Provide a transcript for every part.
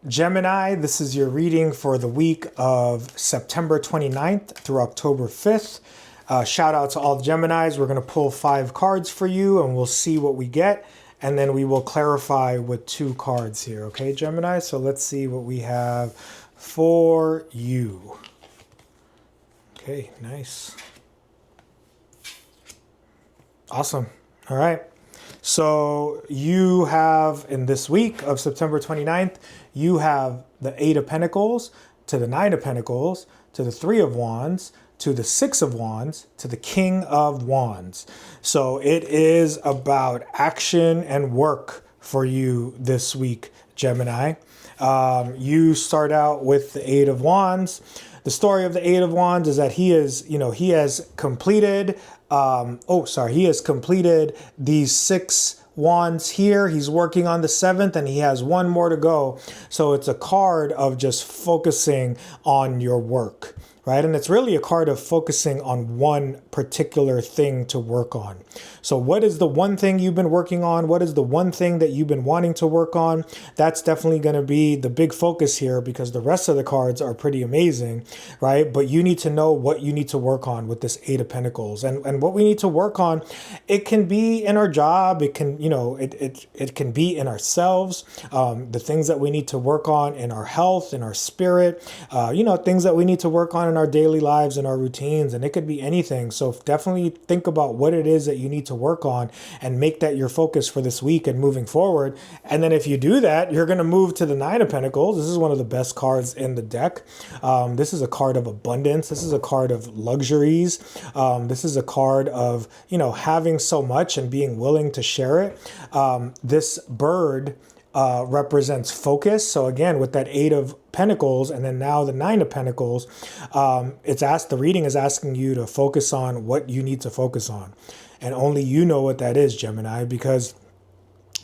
Gemini, this is your reading for the week of September 29th through October 5th. Shout out to all the Geminis. We're going to pull 5 cards for you and we'll see what we get. And then we will clarify with 2 cards here. Okay, Gemini? So let's see what we have for you. Okay, nice. Awesome. All right. So you have, in this week of September 29th, you have the 8 of Pentacles to the 9 of Pentacles to the 3 of Wands to the 6 of Wands to the King of Wands. So it is about action and work for you this week, Gemini. You start out with the 8 of Wands. The story of the 8 of Wands is that he has completed he has completed these 6 wands here. He's working on the 7th and he has 1 more to go. So it's a card of just focusing on your work, right? And it's really a card of focusing on one particular thing to work on. So what is the one thing you've been working on? What is the one thing that you've been wanting to work on? That's definitely going to be the big focus here because the rest of the cards are pretty amazing, right? But you need to know what you need to work on with this 8 of Pentacles. And what we need to work on, it can be in our job. It can, it can be in ourselves. The things that we need to work on in our health, in our spirit, things that we need to work on in our daily lives and our routines. And it could be anything. So definitely think about what it is that you need to work on and make that your focus for this week and moving forward. And then if you do that, you're going to move to the 9 of Pentacles. This is one of the best cards in the deck. This is a card of abundance. This is a card of luxuries. This is a card of, having so much and being willing to share it. This bird represents focus. So again, with that 8 of Pentacles and then now the 9 of Pentacles, the reading is asking you to focus on what you need to focus on. And only you know what that is, Gemini, because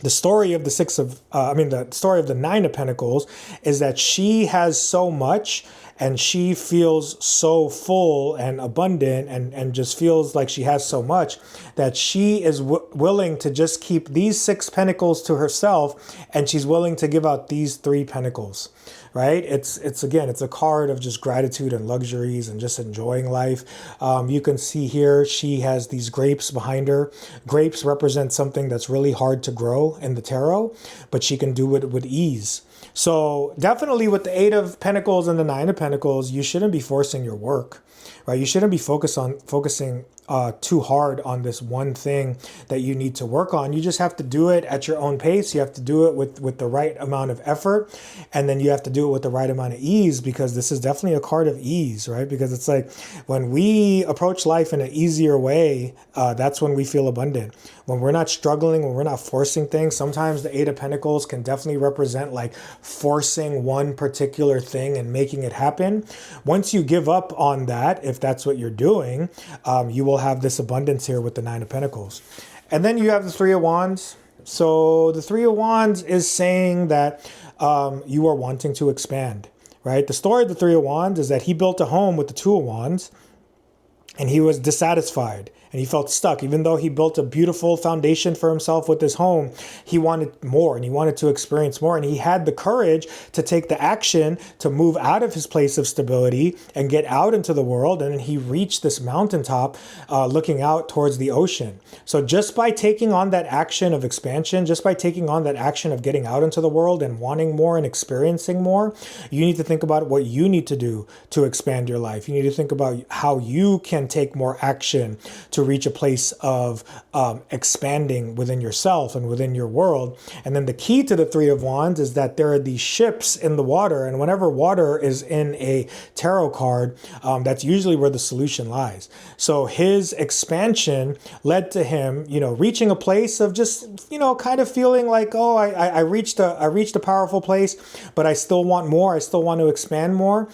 the story of the story of the 9 of Pentacles is that she has so much and she feels so full and abundant and just feels like she has so much that she is willing to just keep these 6 pentacles to herself and she's willing to give out these 3 pentacles, right? It's a card of just gratitude and luxuries and just enjoying life. You can see here she has these grapes behind her. Grapes represent something that's really hard to grow in the tarot, but she can do it with ease. So definitely with the 8 of Pentacles and the 9 of Pentacles, you shouldn't be forcing your work, right? You shouldn't be focusing too hard on this one thing that you need to work on. You just have to do it at your own pace. You have to do it with the right amount of effort. And then you have to do it with the right amount of ease, because this is definitely a card of ease, right? Because it's like when we approach life in an easier way, that's when we feel abundant. When we're not struggling, when we're not forcing things, sometimes the 8 of Pentacles can definitely represent like forcing one particular thing and making it happen. Once you give up on that, if that's what you're doing, you will have this abundance here with the 9 of Pentacles. And then you have the 3 of Wands. So the 3 of Wands is saying that you are wanting to expand, right? The story of the 3 of Wands is that he built a home with the 2 of Wands and he was dissatisfied. And he felt stuck. Even though he built a beautiful foundation for himself with his home, he wanted more and he wanted to experience more. And he had the courage to take the action to move out of his place of stability and get out into the world. And he reached this mountaintop looking out towards the ocean. So just by taking on that action of expansion, just by taking on that action of getting out into the world and wanting more and experiencing more, you need to think about what you need to do to expand your life. You need to think about how you can take more action to reach a place of expanding within yourself and within your world. And then the key to the 3 of Wands is that there are these ships in the water. And whenever water is in a tarot card, that's usually where the solution lies. So his expansion led to him, reaching a place of just, kind of feeling like, oh, I reached a powerful place, but I still want more. I still want to expand more.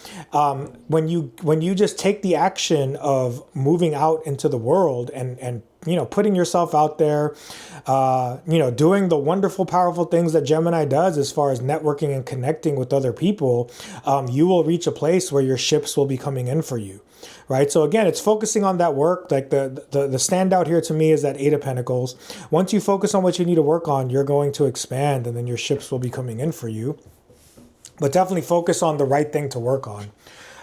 When you just take the action of moving out into the world and putting yourself out there, doing the wonderful, powerful things that Gemini does as far as networking and connecting with other people, you will reach a place where your ships will be coming in for you, right? So again, it's focusing on that work. Like the standout here to me is that 8 of Pentacles. Once you focus on what you need to work on, you're going to expand and then your ships will be coming in for you. but definitely focus on the right thing to work on.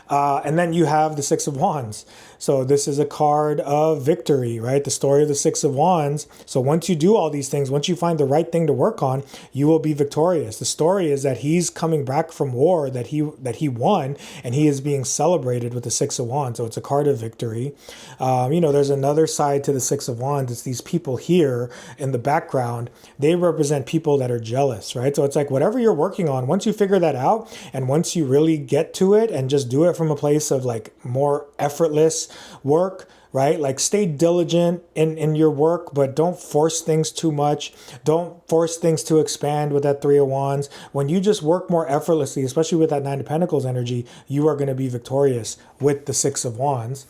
And then you have the Six of Wands. So this is a card of victory, right? The story of the Six of Wands. So once you do all these things, once you find the right thing to work on, you will be victorious. The story is that he's coming back from war that he won, and he is being celebrated with the Six of Wands. So it's a card of victory. There's another side to the Six of Wands. It's these people here in the background. They represent people that are jealous, right? So it's like whatever you're working on, once you figure that out, and once you really get to it and just do it from a place of like more effortless work, right? Like stay diligent in your work, but don't force things too much. Don't force things to expand with that Three of Wands. When you just work more effortlessly, especially with that Nine of Pentacles energy, you are going to be victorious with the Six of Wands.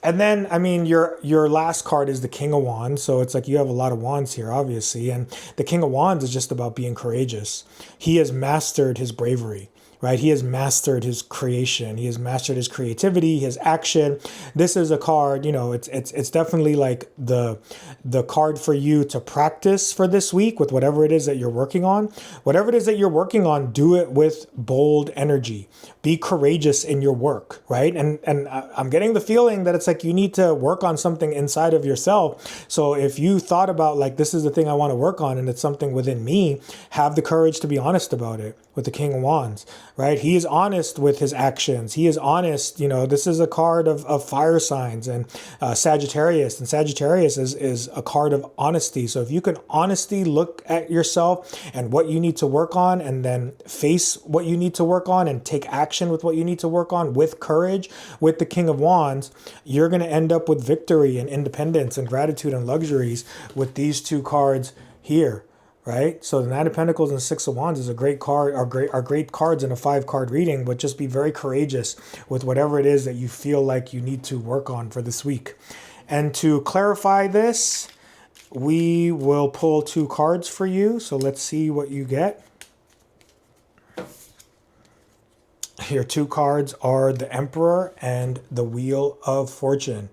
And then, I mean, your last card is the King of Wands. So it's like you have a lot of wands here, obviously. And the King of Wands is just about being courageous. He has mastered his bravery, right? He has mastered his creation. He has mastered his creativity, his action. This is a card, it's definitely like the card for you to practice for this week with whatever it is that you're working on. Whatever it is that you're working on, do it with bold energy. Be courageous in your work, right? And I'm getting the feeling that it's like you need to work on something inside of yourself. So if you thought about like, this is the thing I want to work on and it's something within me, have the courage to be honest about it with the King of Wands, right? He is honest with his actions. He is honest. This is a card of fire signs and Sagittarius. And Sagittarius is a card of honesty. So if you can honestly look at yourself and what you need to work on, and then face what you need to work on and take action with what you need to work on with courage, with the King of Wands, you're going to end up with victory and independence and gratitude and luxuries with these two cards here. Right? So the Nine of Pentacles and Six of Wands is a great card, are great cards in a 5-card reading, but just be very courageous with whatever it is that you feel like you need to work on for this week. And to clarify this, we will pull 2 cards for you. So let's see what you get. Your 2 cards are the Emperor and the Wheel of Fortune.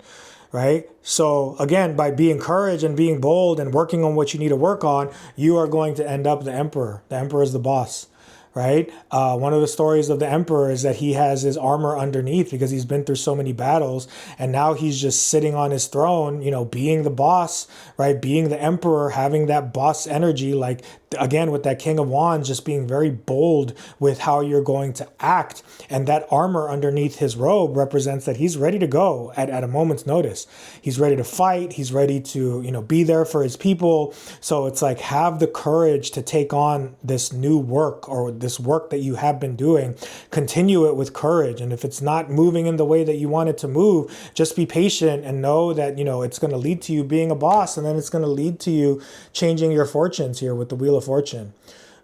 Right? So again, by being courage and being bold and working on what you need to work on, you are going to end up the Emperor. The Emperor is the boss, right? One of the stories of the Emperor is that he has his armor underneath because he's been through so many battles, and now he's just sitting on his throne, being the boss, right? Being the Emperor, having that boss energy, like again with that King of Wands, just being very bold with how you're going to act. And that armor underneath his robe represents that he's ready to go at a moment's notice. He's ready to fight. He's ready to, be there for his people. So it's like, have the courage to take on this new work, or this work that you have been doing. Continue it with courage. And if it's not moving in the way that you want it to move, just be patient and know that, it's going to lead to you being a boss, and then it's going to lead to you changing your fortunes here with the Wheel of Fortune,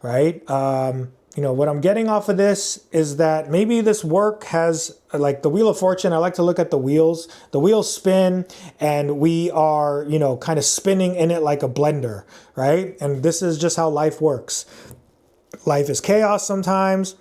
right? What I'm getting off of this is that maybe this work has, like the Wheel of Fortune, I like to look at the wheels. The wheels spin, and we are, kind of spinning in it like a blender, right? And this is just how life works. Life is chaos sometimes.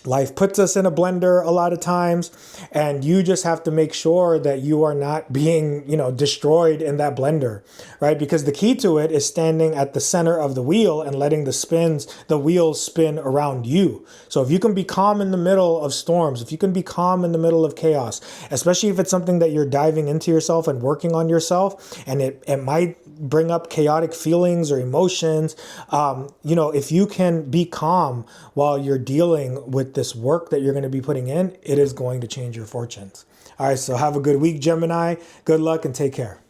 Life puts us in a blender a lot of times, and you just have to make sure that you are not being, destroyed in that blender, right? Because the key to it is standing at the center of the wheel and letting the wheels spin around you. So if you can be calm in the middle of storms, if you can be calm in the middle of chaos, especially if it's something that you're diving into yourself and working on yourself, and it might bring up chaotic feelings or emotions, if you can be calm while you're dealing with this work that you're going to be putting in, it is going to change your fortunes. All right, so have a good week, Gemini. Good luck and take care.